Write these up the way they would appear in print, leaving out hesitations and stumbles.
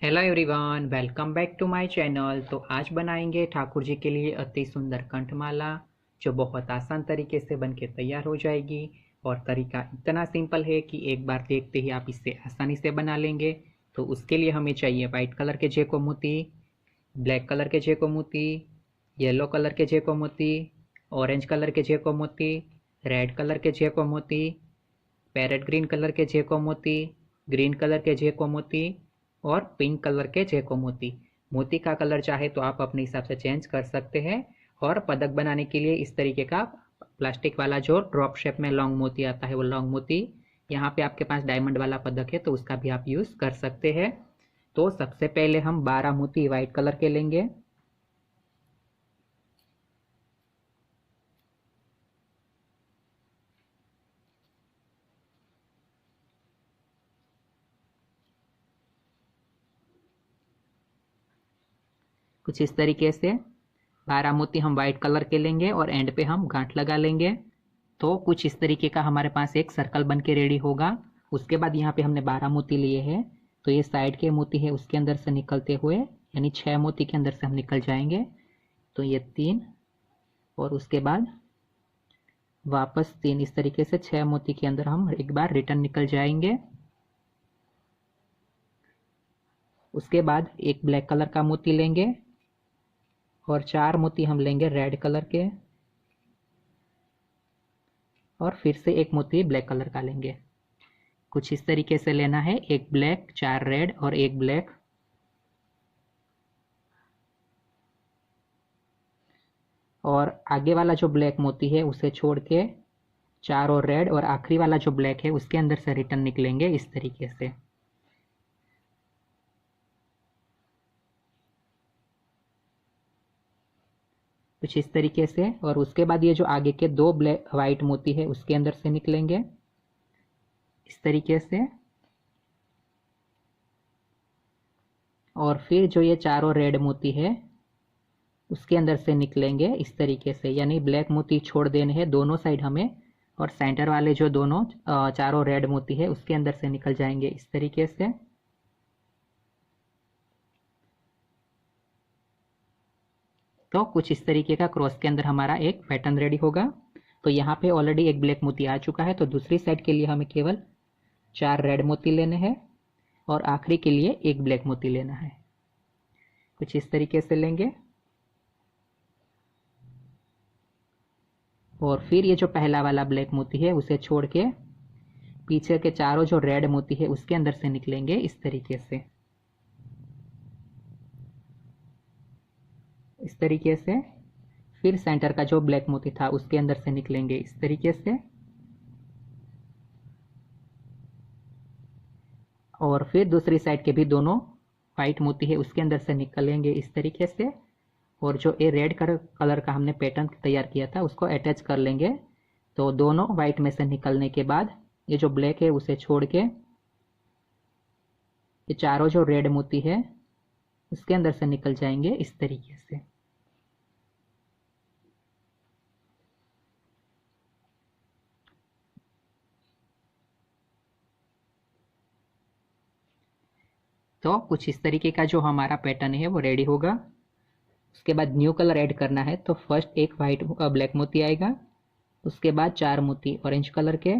Hello everyone, welcome back to my channel. तो आज बनाएंगे ठाकुर जी के लिए अति सुंदर कंठमाला, जो बहुत आसान तरीके से बनके तैयार हो जाएगी। और तरीका इतना सिंपल है कि एक बार देखते ही आप इसे आसानी से बना लेंगे। तो उसके लिए हमें चाहिए वाइट कलर के जेको मोती, ब्लैक कलर के जेको मोती, येलो कलर के जेको मोती, ऑरेंज कलर के जेको मोती, रेड कलर के जेको मोती, पैरेट ग्रीन कलर के जेको मोती, ग्रीन कलर के जेको मोती और पिंक कलर के जेको मोती। मोती का कलर चाहे तो आप अपने हिसाब से चेंज कर सकते हैं। और पदक बनाने के लिए इस तरीके का प्लास्टिक वाला जो ड्रॉप शेप में लॉन्ग मोती आता है वो लॉन्ग मोती, यहाँ पे आपके पास डायमंड वाला पदक है तो उसका भी आप यूज़ कर सकते हैं। तो सबसे पहले हम 12 मोती वाइट कलर के लेंगे। कुछ इस तरीके से 12 मोती हम वाइट कलर के लेंगे और एंड पे हम गांठ लगा लेंगे। तो कुछ इस तरीके का हमारे पास एक सर्कल बन के रेडी होगा। उसके बाद यहाँ पे हमने 12 मोती लिए हैं, तो ये साइड के मोती है उसके अंदर से निकलते हुए, यानी 6 मोती के अंदर से हम निकल जाएंगे। तो ये 3 और उसके बाद वापस 3, इस तरीके से 6 मोती के अंदर हम एक बार रिटर्न निकल जाएंगे। उसके बाद एक ब्लैक कलर का मोती लेंगे और 4 मोती हम लेंगे रेड कलर के, और फिर से एक मोती ब्लैक कलर का लेंगे। कुछ इस तरीके से लेना है, एक ब्लैक, 4 रेड और एक ब्लैक। और आगे वाला जो ब्लैक मोती है उसे छोड़ के 4 और रेड, और आखिरी वाला जो ब्लैक है उसके अंदर से रिटर्न निकलेंगे इस तरीके से। कुछ इस तरीके से। और उसके बाद ये जो आगे के 2 ब्लैक वाइट मोती है उसके अंदर से निकलेंगे इस तरीके से। और फिर जो ये चारों रेड मोती है उसके अंदर से निकलेंगे इस तरीके से, यानी ब्लैक मोती छोड़ देने हैं दोनों साइड हमें, और सेंटर वाले जो दोनों चारों रेड मोती है उसके अंदर से निकल जाएंगे इस तरीके से। तो कुछ इस तरीके का क्रॉस के अंदर हमारा एक पैटर्न रेडी होगा। तो यहाँ पे ऑलरेडी एक ब्लैक मोती आ चुका है, तो दूसरी साइड के लिए हमें केवल 4 रेड मोती लेने हैं और आखिरी के लिए एक ब्लैक मोती लेना है। कुछ इस तरीके से लेंगे। और फिर ये जो पहला वाला ब्लैक मोती है उसे छोड़ के पीछे के चारों जो रेड मोती है उसके अंदर से निकलेंगे इस तरीके से। इस तरीके से। फिर सेंटर का जो ब्लैक मोती था उसके अंदर से निकलेंगे इस तरीके से। और फिर दूसरी साइड के भी दोनों वाइट मोती है उसके अंदर से निकलेंगे इस तरीके से। और जो ये रेड कलर का हमने पैटर्न तैयार किया था उसको अटैच कर लेंगे। तो दोनों वाइट में से निकलने के बाद ये जो ब्लैक है उसे छोड़ के ये चारों जो रेड मोती है उसके अंदर से निकल जाएंगे इस तरीके से। तो कुछ इस तरीके का जो हमारा पैटर्न है वो रेडी होगा। उसके बाद न्यू कलर ऐड करना है, तो फर्स्ट एक वाइट ब्लैक मोती आएगा, उसके बाद 4 मोती ऑरेंज कलर के,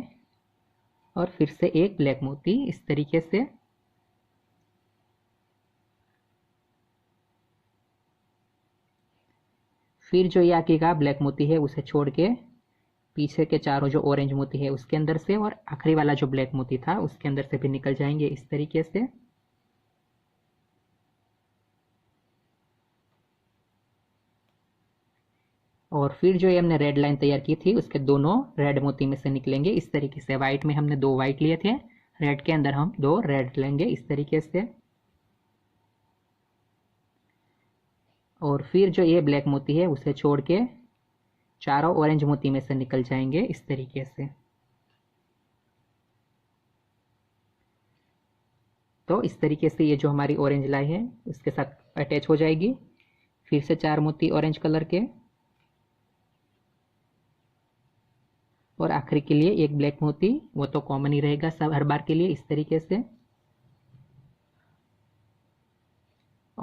और फिर से एक ब्लैक मोती इस तरीके से। फिर जो ये आगे का ब्लैक मोती है उसे छोड़ के पीछे के चारों जो ऑरेंज मोती है उसके अंदर से, और आखिरी वाला जो ब्लैक मोती था उसके अंदर से भी निकल जाएंगे इस तरीके से। और फिर जो ये हमने रेड लाइन तैयार की थी उसके दोनों रेड मोती में से निकलेंगे इस तरीके से। वाइट में हमने 2 वाइट लिए थे, रेड के अंदर हम 2 रेड लेंगे इस तरीके से। और फिर जो ये ब्लैक मोती है उसे छोड़ के चारों ऑरेंज मोती में से निकल जाएंगे इस तरीके से। तो इस तरीके से ये जो हमारी ऑरेंज लाई है उसके साथ अटैच हो जाएगी। फिर से 4 मोती ऑरेंज कलर के, और आखिरी के लिए एक ब्लैक मोती, वो तो कॉमन ही रहेगा सब हर बार के लिए इस तरीके से।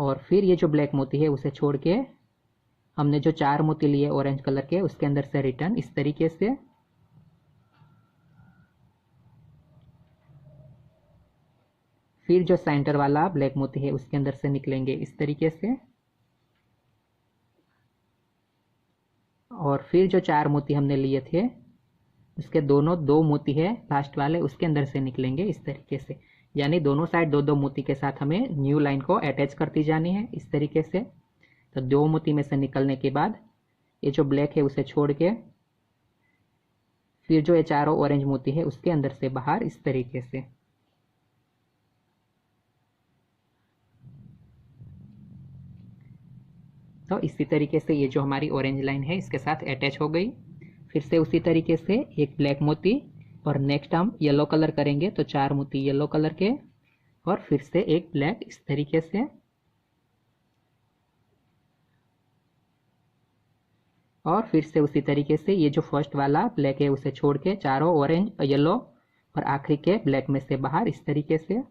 और फिर ये जो ब्लैक मोती है उसे छोड़ के हमने जो 4 मोती लिए ऑरेंज कलर के उसके अंदर से रिटर्न इस तरीके से। फिर जो सेंटर वाला ब्लैक मोती है उसके अंदर से निकलेंगे इस तरीके से। और फिर जो 4 मोती हमने लिए थे उसके दोनों 2 मोती है लास्ट वाले उसके अंदर से निकलेंगे इस तरीके से। यानी दोनों साइड 2-2 मोती के साथ हमें न्यू लाइन को अटैच करती जानी है इस तरीके से। तो 2 मोती में से निकलने के बाद ये जो ब्लैक है उसे छोड़ के फिर जो ये चारों ऑरेंज मोती है उसके अंदर से बाहर इस तरीके से। तो इसी तरीके से ये जो हमारी ऑरेंज लाइन है इसके साथ अटैच हो गई। फिर से उसी तरीके से एक ब्लैक मोती और नेक्स्ट हम येलो कलर करेंगे तो 4 मोती येलो कलर के और फिर से एक ब्लैक इस तरीके से। और फिर से उसी तरीके से ये जो फर्स्ट वाला ब्लैक है उसे छोड़ के चारों ऑरेंज येलो और आखिरी के ब्लैक में से बाहर इस तरीके से।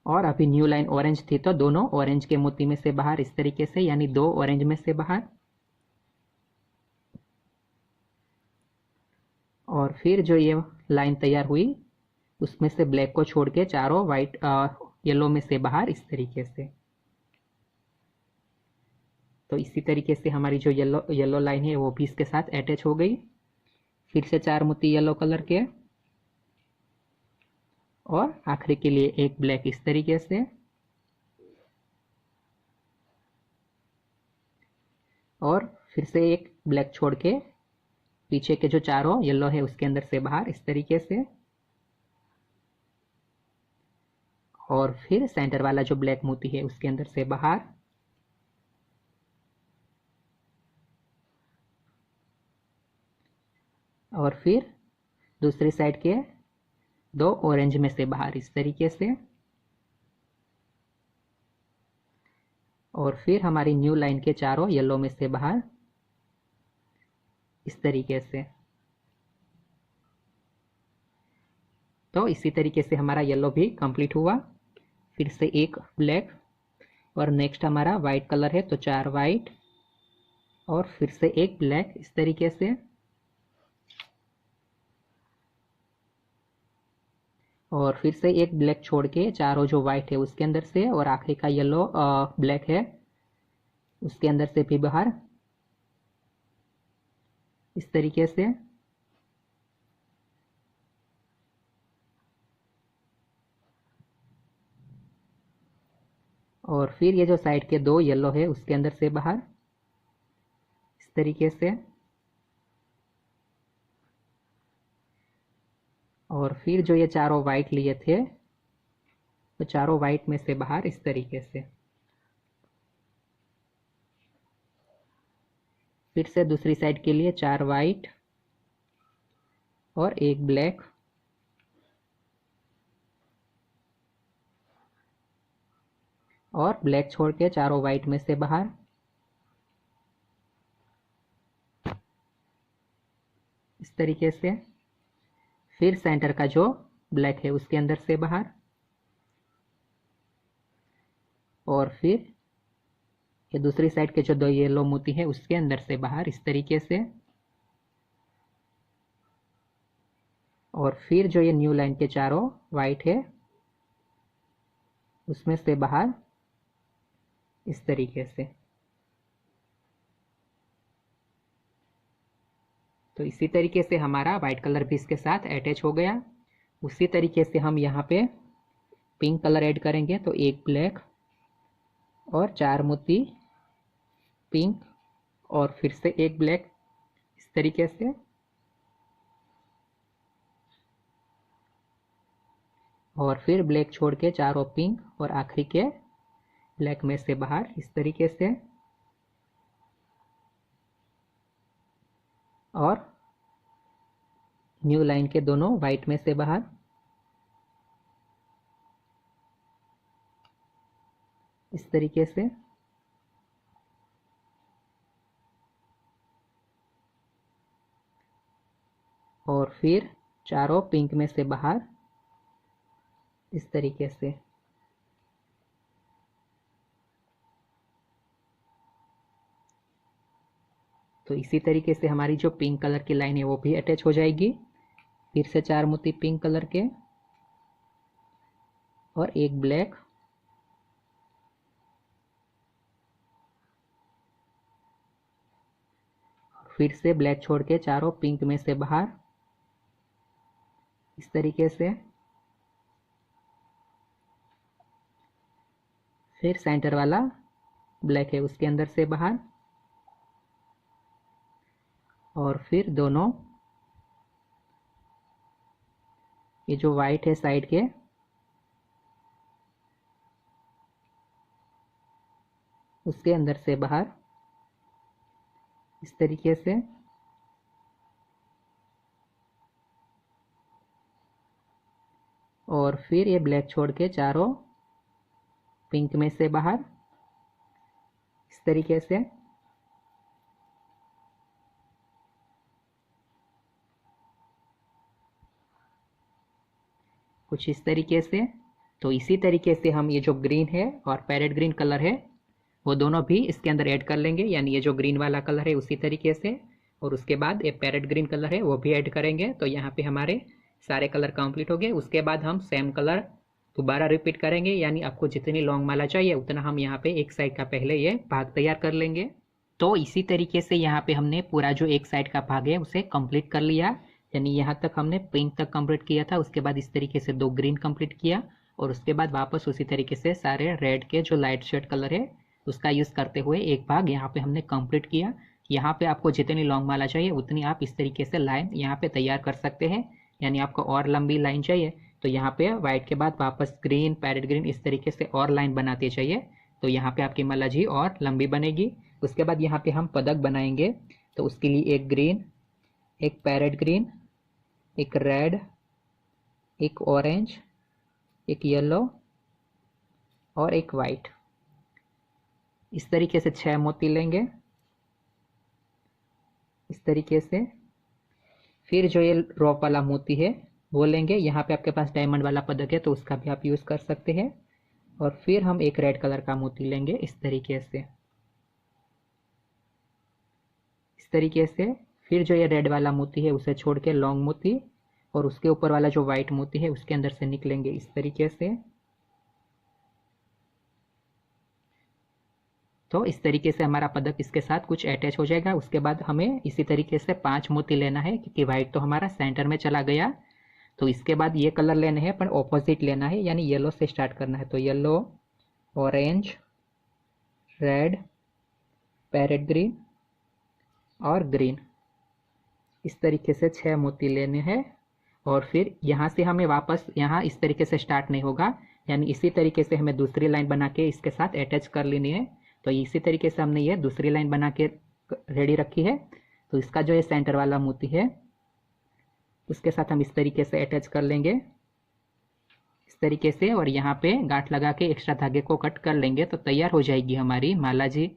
और अभी न्यू लाइन ऑरेंज थी तो दोनों ऑरेंज के मोती में से बाहर इस तरीके से, यानी 2 ऑरेंज में से बाहर। और फिर जो ये लाइन तैयार हुई उसमें से ब्लैक को छोड़ के चारों वाइट येलो में से बाहर इस तरीके से। तो इसी तरीके से हमारी जो येलो लाइन है वो भी इसके साथ अटैच हो गई। फिर से 4 मोती येलो कलर के और आखिरी के लिए एक ब्लैक इस तरीके से। और फिर से एक ब्लैक छोड़ के पीछे के जो चारों येलो है उसके अंदर से बाहर इस तरीके से। और फिर सेंटर वाला जो ब्लैक मोती है उसके अंदर से बाहर। और फिर दूसरी साइड के 2 ऑरेंज में से बाहर इस तरीके से। और फिर हमारी न्यू लाइन के चारों येलो में से बाहर इस तरीके से। तो इसी तरीके से हमारा येलो भी कंप्लीट हुआ। फिर से एक ब्लैक और नेक्स्ट हमारा वाइट कलर है तो 4 वाइट और फिर से एक ब्लैक इस तरीके से। और फिर से एक ब्लैक छोड़ के चारों जो वाइट है उसके अंदर से और आखिरी का येलो ब्लैक है उसके अंदर से भी बाहर इस तरीके से। और फिर ये जो साइड के 2 येलो है उसके अंदर से बाहर इस तरीके से। और फिर जो ये चारों वाइट लिए थे तो चारों वाइट में से बाहर इस तरीके से। फिर से दूसरी साइड के लिए 4 वाइट और एक ब्लैक। और ब्लैक छोड़ के चारों वाइट में से बाहर इस तरीके से। फिर सेंटर का जो ब्लैक है उसके अंदर से बाहर। और फिर ये दूसरी साइड के जो 2 येलो मोती है उसके अंदर से बाहर इस तरीके से। और फिर जो ये न्यू लाइन के चारों वाइट है उसमें से बाहर इस तरीके से। तो इसी तरीके से हमारा वाइट कलर भी इसके साथ अटैच हो गया। उसी तरीके से हम यहाँ पे पिंक कलर ऐड करेंगे तो एक ब्लैक और 4 मोती पिंक और फिर से एक ब्लैक इस तरीके से। और फिर ब्लैक छोड़ के चारों पिंक और आखिरी के ब्लैक में से बाहर इस तरीके से। और न्यू लाइन के दोनों वाइट में से बाहर इस तरीके से। और फिर चारों पिंक में से बाहर इस तरीके से। तो इसी तरीके से हमारी जो पिंक कलर की लाइन है वो भी अटैच हो जाएगी। फिर से 4 मोती पिंक कलर के और एक ब्लैक, फिर से ब्लैक छोड़ के चारों पिंक में से बाहर, इस तरीके से। फिर सेंटर वाला ब्लैक है उसके अंदर से बाहर, और फिर दोनों ये जो वाइट है साइड के, उसके अंदर से बाहर, इस तरीके से। और फिर ये ब्लैक छोड़ के चारों पिंक में से बाहर, इस तरीके से। कुछ इस तरीके से। तो इसी तरीके से हम ये जो ग्रीन है और पैरेट ग्रीन कलर है वो दोनों भी इसके अंदर ऐड कर लेंगे, यानी ये जो ग्रीन वाला कलर है उसी तरीके से, और उसके बाद ये पैरेट ग्रीन कलर है वो भी ऐड करेंगे। तो यहाँ पे हमारे सारे कलर कंप्लीट हो गए। उसके बाद हम सेम कलर दोबारा रिपीट करेंगे, यानी आपको जितनी लॉन्ग माला चाहिए उतना हम यहाँ पे एक साइड का पहले ये भाग तैयार कर लेंगे। तो इसी तरीके से यहाँ पे हमने पूरा जो एक साइड का भाग है उसे कंप्लीट कर लिया, यानी यहाँ तक हमने पिंक तक कंप्लीट किया था। उसके बाद इस तरीके से 2 ग्रीन कंप्लीट किया, और उसके बाद वापस उसी तरीके से सारे रेड के जो लाइट शेड कलर है उसका यूज़ करते हुए एक भाग यहाँ पे हमने कंप्लीट किया। यहाँ पे आपको जितनी लॉन्ग माला चाहिए उतनी आप इस तरीके से लाइन यहाँ पे तैयार कर सकते हैं, यानी आपको और लंबी लाइन चाहिए तो यहाँ पे वाइट के बाद वापस ग्रीन, पैरेट ग्रीन, इस तरीके से और लाइन बनाते चाहिए। तो यहाँ पे आपकी माला जी और लंबी बनेगी। उसके बाद यहाँ पे हम पदक बनाएंगे, तो उसके लिए एक ग्रीन, एक पैरेट ग्रीन, एक रेड, एक ऑरेंज, एक येलो और एक वाइट, इस तरीके से 6 मोती लेंगे, इस तरीके से। फिर जो ये ड्रॉप वाला मोती है वो लेंगे, यहाँ पे आपके पास डायमंड वाला पदक है तो उसका भी आप यूज़ कर सकते हैं। और फिर हम एक रेड कलर का मोती लेंगे, इस तरीके से, इस तरीके से। फिर जो ये रेड वाला मोती है उसे छोड़ के लॉन्ग मोती, और उसके ऊपर वाला जो वाइट मोती है उसके अंदर से निकलेंगे, इस तरीके से। तो इस तरीके से हमारा पदक इसके साथ कुछ अटैच हो जाएगा। उसके बाद हमें इसी तरीके से 5 मोती लेना है, क्योंकि वाइट तो हमारा सेंटर में चला गया। तो इसके बाद ये कलर लेने हैं पर ऑपोजिट लेना है, यानी येलो से स्टार्ट करना है। तो yellow, orange, red, parrot green और ग्रीन, इस तरीके से 6 मोती लेने हैं। और फिर यहाँ से हमें वापस यहाँ इस तरीके से स्टार्ट नहीं होगा, यानी इसी तरीके से हमें दूसरी लाइन बना के इसके साथ अटैच कर लेनी है। तो इसी तरीके से हमने ये दूसरी लाइन बना के रेडी रखी है। तो इसका जो ये सेंटर वाला मोती है उसके साथ हम इस तरीके से अटैच कर लेंगे, इस तरीके से। और यहाँ पे गांठ लगा के एक्स्ट्रा धागे को कट कर लेंगे, तो तैयार हो जाएगी हमारी माला जी।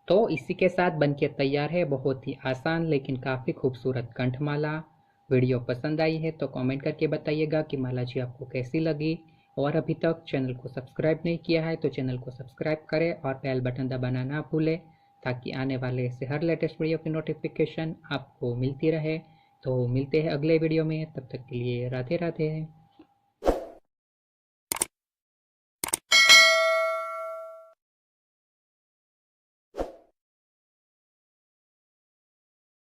तो इसी के साथ बनके तैयार है बहुत ही आसान लेकिन काफ़ी खूबसूरत कंठमाला। वीडियो पसंद आई है तो कमेंट करके बताइएगा कि माला जी आपको कैसी लगी। और अभी तक चैनल को सब्सक्राइब नहीं किया है तो चैनल को सब्सक्राइब करें और बेल बटन दबाना ना भूलें, ताकि आने वाले ऐसे हर लेटेस्ट वीडियो की नोटिफिकेशन आपको मिलती रहे। तो मिलते हैं अगले वीडियो में, तब तक के लिए राधे राधे।